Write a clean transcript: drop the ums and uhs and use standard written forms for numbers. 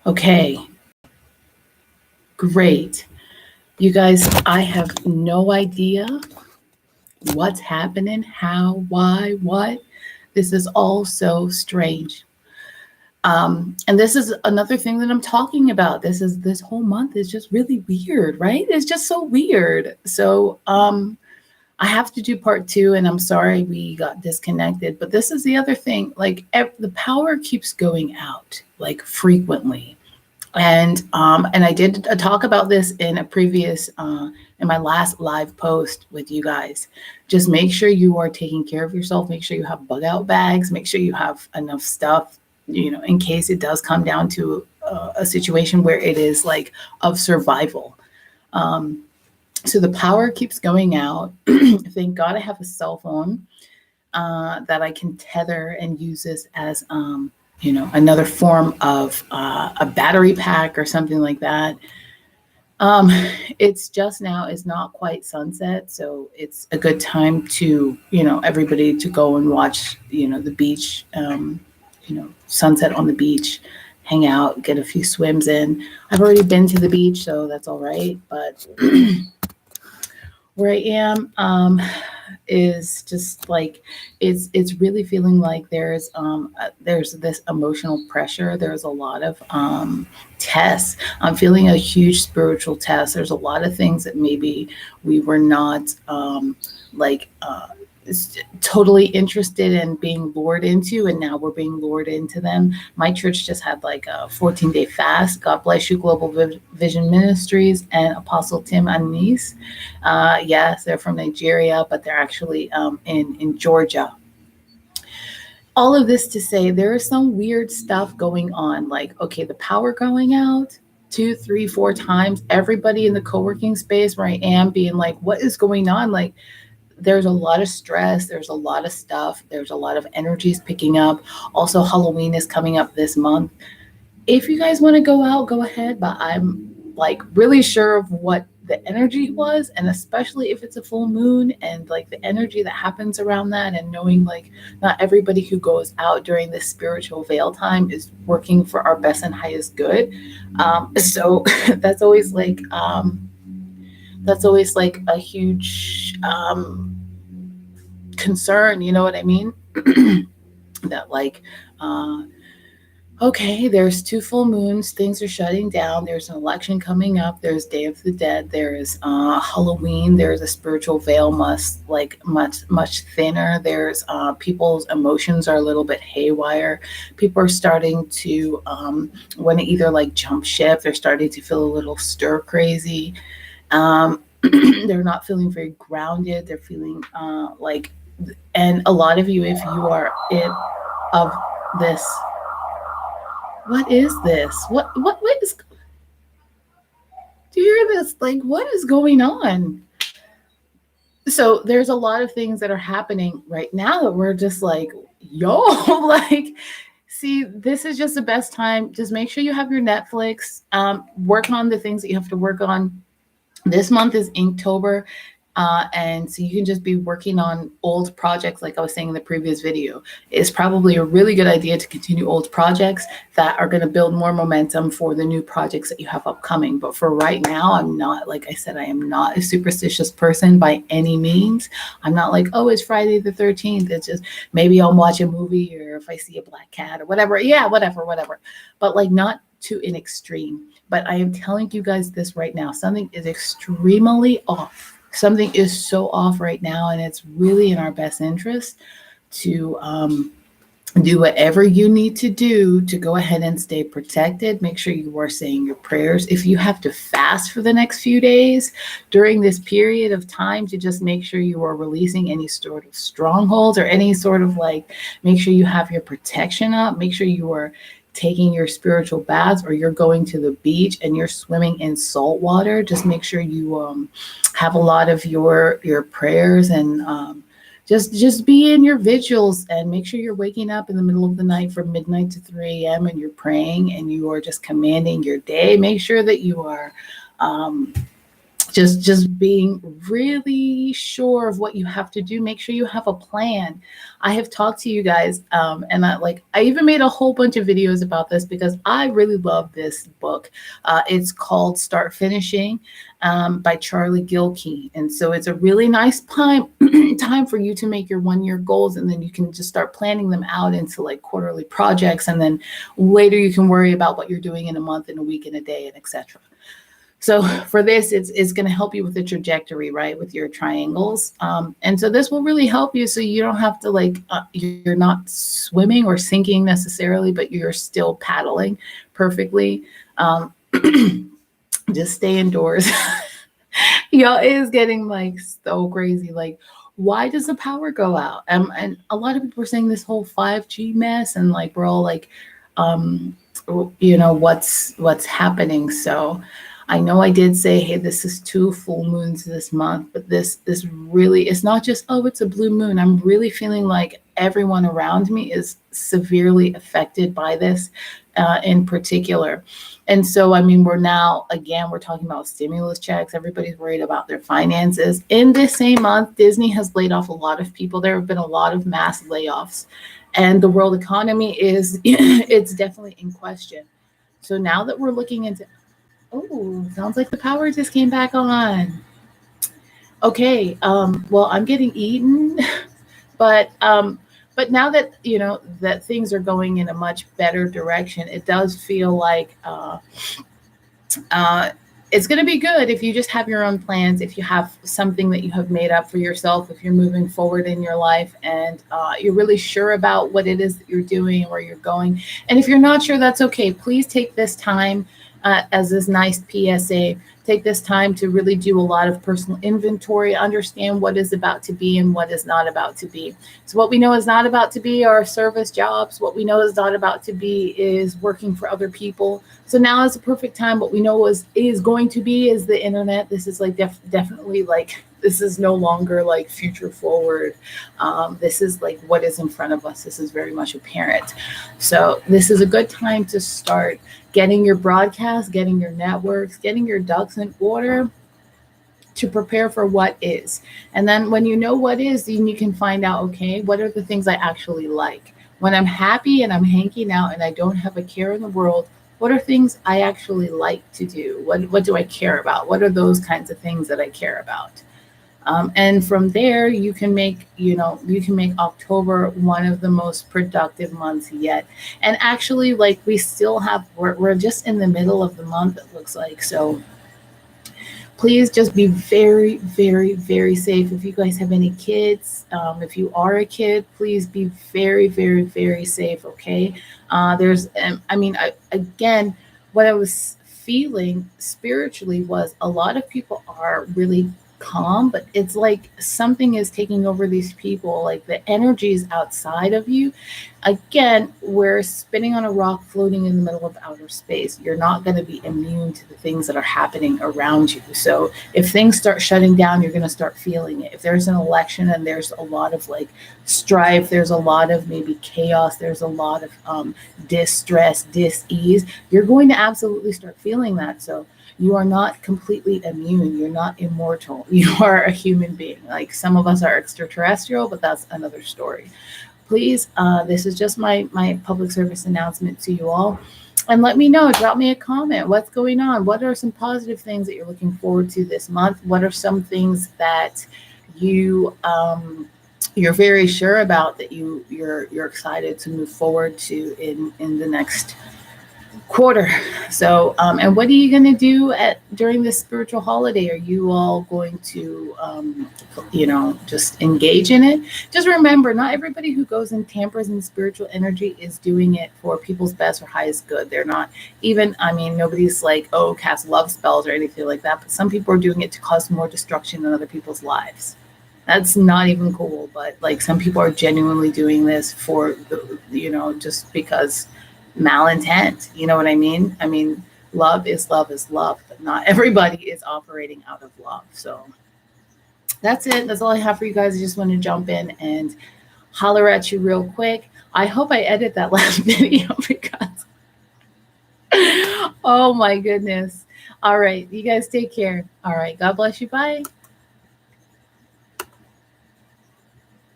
Okay, great. You guys, I have no idea what's happening, how, why, what. This is all so strange. And this is another thing that I'm talking about. This whole month is just really weird, right? It's just so weird. So I have to do part two, and I'm sorry we got disconnected. But this is the other thing. Like the power keeps going out like frequently, and I did a talk about this in a previous in my last live post with you guys. Just make sure you are taking care of yourself. Make sure you have bug out bags. Make sure you have enough stuff, in case it does come down to a situation where it is like of survival. Um, so the power keeps going out. Thank God I have a cell phone that I can tether and use this as another form of a battery pack or something like that. Um, it's just now is not quite sunset, so it's a good time to everybody to go and watch the beach, sunset on the beach, hang out, get a few swims in. I've already been to the beach, so that's all right. But where I am is just like it's really feeling like there's this emotional pressure. There's a lot of tests. I'm feeling a huge spiritual test. There's a lot of things that maybe we were not like totally interested in being lured into, and now we're being lured into them. My church just had like a 14-day fast. God bless you, Global Vision Ministries and Apostle Tim Anise. Yes, they're from Nigeria, but they're actually in Georgia. All of this to say there is some weird stuff going on. Like, okay, the power going out 2, 3, 4 times. Everybody in the co-working space where I am being like, what is going on? Like, there's a lot of stress. There's a lot of stuff. There's a lot of energies picking up. Also, Halloween is coming up this month. If you guys want to go out, go ahead. But I'm like really sure of what the energy was, and especially if it's a full moon and like the energy that happens around that, and knowing like not everybody who goes out during this spiritual veil time is working for our best and highest good. So that's always like a huge concern, you know what I mean? That like okay, there's 2 full moons, things are shutting down, there's an election coming up, there's Day of the Dead, there's Halloween, there's a spiritual veil much thinner, there's people's emotions are a little bit haywire. People are starting to want to either like jump ship, they're starting to feel a little stir crazy. They're not feeling very grounded. They're feeling and a lot of you, if you are of this, what is this? What is? Do you hear this? Like, what is going on? So there's a lot of things that are happening right now that we're just like, yo, like. See, this is just the best time. Just make sure you have your Netflix. Work on the things that you have to work on. This month is Inktober, and so you can just be working on old projects, like I was saying in the previous video. It's probably a really good idea to continue old projects that are going to build more momentum for the new projects that you have upcoming. But for right now, I'm not, like I said, I am not a superstitious person by any means. I'm not like, oh, it's Friday the 13th. It's just maybe I'll watch a movie, or if I see a black cat or whatever. Yeah, whatever. But like not to an extreme. But I am telling you guys this right now. Something is extremely off. Something is so off right now, and it's really in our best interest to do whatever you need to do to go ahead and stay protected. Make sure you are saying your prayers. If you have to fast for the next few days during this period of time, to just make sure you are releasing any sort of strongholds or any sort of like, make sure you have your protection up. Make sure you are taking your spiritual baths, or you're going to the beach and you're swimming in salt water. Just make sure you have a lot of your prayers, and just be in your vigils, and make sure you're waking up in the middle of the night from midnight to 3 a.m. and you're praying and you are just commanding your day. Make sure that you are just being really sure of what you have to do. Make sure you have a plan. I have talked to you guys, and I even made a whole bunch of videos about this because I really love this book. It's called Start Finishing, by Charlie Gilkey. And so it's a really nice time time for you to make your 1 year goals, and then you can just start planning them out into like quarterly projects, and then later you can worry about what you're doing in a month, in a week, in a day, and etc. So for this, it's going to help you with the trajectory, right, with your triangles. And so this will really help you, so you don't have to you're not swimming or sinking necessarily, but you're still paddling perfectly. Just stay indoors. Y'all, it is getting like so crazy. Like, why does the power go out? And a lot of people are saying this whole 5G mess, and like we're all like, um, what's happening. So I know I did say, hey, this is 2 full moons this month, but this really, it's not just, oh, it's a blue moon. I'm really feeling like everyone around me is severely affected by this, in particular. And so, I mean, we're talking about stimulus checks. Everybody's worried about their finances. In this same month, Disney has laid off a lot of people. There have been a lot of mass layoffs, and the world economy is, it's definitely in question. So now that we're looking into, oh, sounds like the power just came back on. Okay, well, I'm getting eaten, but now that that things are going in a much better direction, it does feel like uh, it's going to be good if you just have your own plans, if you have something that you have made up for yourself, if you're moving forward in your life, and you're really sure about what it is that you're doing and where you're going. And if you're not sure, that's okay. Please take this time, as this nice PSA. Take this time to really do a lot of personal inventory, understand what is about to be and what is not about to be. So what we know is not about to be are service jobs. What we know is not about to be is working for other people. So now is the perfect time. What we know is going to be is the internet. This is like definitely like, this is no longer like future forward. This is like what is in front of us. This is very much apparent. So this is a good time to start getting your broadcasts, getting your networks, getting your ducks in order to prepare for what is. And then when you know what is, then you can find out, okay, what are the things I actually like? When I'm happy and I'm hanging out and I don't have a care in the world, what are things I actually like to do? What do I care about? What are those kinds of things that I care about? And from there, you can make October one of the most productive months yet. And actually, like we still have, we're just in the middle of the month, it looks like. So please just be very, very, very safe. If you guys have any kids, if you are a kid, please be very, very, very safe. Okay. Again, what I was feeling spiritually was a lot of people are really calm, but it's like something is taking over these people, like the energy is outside of you. Again, we're spinning on a rock floating in the middle of outer space. You're not going to be immune to the things that are happening around you. So if things start shutting down, you're going to start feeling it. If there's an election and there's a lot of like strife, there's a lot of maybe chaos, there's a lot of distress, dis-ease, you're going to absolutely start feeling that. So you are not completely immune. You're not immortal. You are a human being. Like some of us are extraterrestrial, but that's another story. Please, this is just my public service announcement to you all. And let me know, drop me a comment. What's going on? What are some positive things that you're looking forward to this month? What are some things that you're very sure about that you're excited to move forward to in the next quarter? So, and what are you going to do during this spiritual holiday? Are you all going to, just engage in it? Just remember, not everybody who goes and tampers in spiritual energy is doing it for people's best or highest good. They're not even, nobody's like, oh, cast love spells or anything like that. But some people are doing it to cause more destruction in other people's lives. That's not even cool. But like some people are genuinely doing this for just because malintent. You know what I mean? Love is love is love, but not everybody is operating out of love. So that's it. That's all I have for you guys. I just want to jump in and holler at you real quick. I hope I edit that last video because oh my goodness. All right. You guys take care. All right. God bless you. Bye.